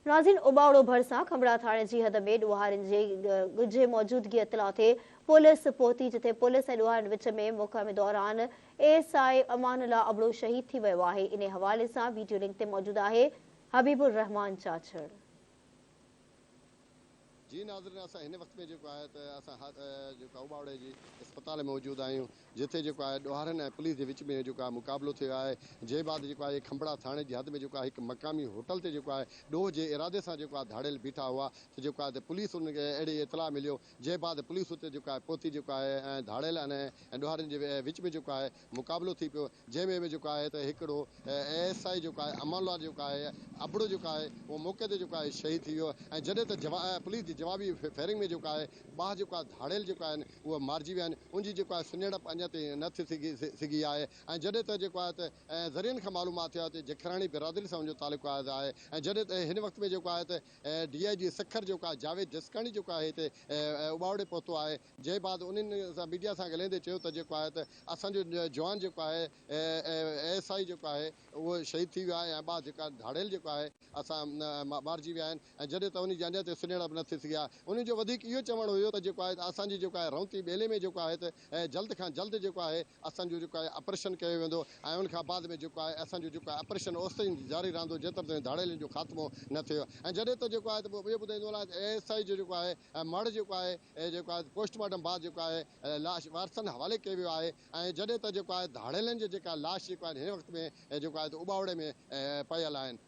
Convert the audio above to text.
नाज़रीन, उबावड़ो भरिसां खंबड़ा थाणे जी हद में ॾोहारियुनि जे मौजूदगी इतला ते पुलिस पहुती, जिथे पुलिस ऐं ॾोहारियुनि विच में मुक़ामे दौरान एएसआई अमानुल्लाह अबड़ो शहीद थी वियो आहे। इन हवाले सां वीडियो लिंक ते मौजूद आहे हबीबुर रहमान चाचड़। जी नाज़रीन, असां हिन वक़्त में जेको आहे त असां जेको उबावड़े जी अस्पताल में मौजूद आहियूं, जिथे जेको आहे ॾोहारियुनि ऐं पुलिस जे विच में जेको आहे मुक़ाबिलो थियो आहे। जे बाद जेको आहे खंबड़ा थाणे जी हद में जेको आहे हिकु मक़ामी होटल ते जेको आहे ॾोह जे इरादे सां जेको आहे धाड़ियल बीठा हुआ, त जेको आहे त पुलिस उनखे अहिड़ी इतला मिलियो। जे बाद पुलिस उते जेको आहे पहुती जेको आहे ऐं धाड़ियल ऐं ॾोहारियुनि जे विच में जेको आहे मुक़ाबिलो थी पियो, जंहिंमें बि जेको आहे त हिकिड़ो एएसआई जेको आहे अमानुल्लाह जेको आहे अबड़ो जेको आहे उहो मौक़े ते जेको आहे शहीद थी वियो। ऐं जॾहिं त पुलिस जी जवाबी फायरिंग में जेको आहे ॿ जेको आहे धाड़ियल जेको आहिनि उहे मारिजी विया आहिनि। उनजी जेको आहे सुञाणप अञा ताईं न थी सघी आहे। ऐं जॾहिं त जेको आहे त ज़रियनि खां मालूमात थियो आहे त जखराणी बिरादरी सां उनजो तालुक़ु आहे। ऐं जॾहिं त हिन वक़्त में जेको आहे त DIG सखर जेको आहे जावेद जसकाणी जेको आहे हिते उबावड़े पहुतो आहे। जंहिं बाद उन्हनि सां मीडिया सां ॻाल्हाईंदे चयो त जेको आहे त असांजो जवान जेको आहे ASI जेको आहे उहो शहीद थी वियो आहे ऐं ॿ जेका धाड़ियल जेको आहे असां मारिजी विया आहिनि। ऐं जॾहिं त उनजी अञा ताईं सुञाणप न थी सघी आहे। उन्हनि जो वधीक इहो चवणु हुयो त जेको आहे असांजी जेको आहे रौंती ॿेले में जेको आहे त जल्द खां जल्द जेको आहे असांजो जेको आहे ऑपरेशन कयो वेंदो ऐं उनखां बाद में जेको आहे असांजो जेको आहे ऑपरेशन ओसिताईं जारी रहंदो जेतिरो ताईं धाड़ियलनि जो ख़ात्मो न थियो। ऐं जॾहिं त जेको आहे त पोइ इहो ॿुधाईंदो आहे ASI जो जेको आहे मड़ जेको आहे जेको आहे पोस्टमार्टम बाद जेको आहे लाश वारसनि हवाले कयो वियो आहे। ऐं जॾहिं त जेको आहे धाड़ियलनि जे जेका लाश जेको आहे हिन वक़्त में जेको आहे त उबावड़े में पयल आहिनि।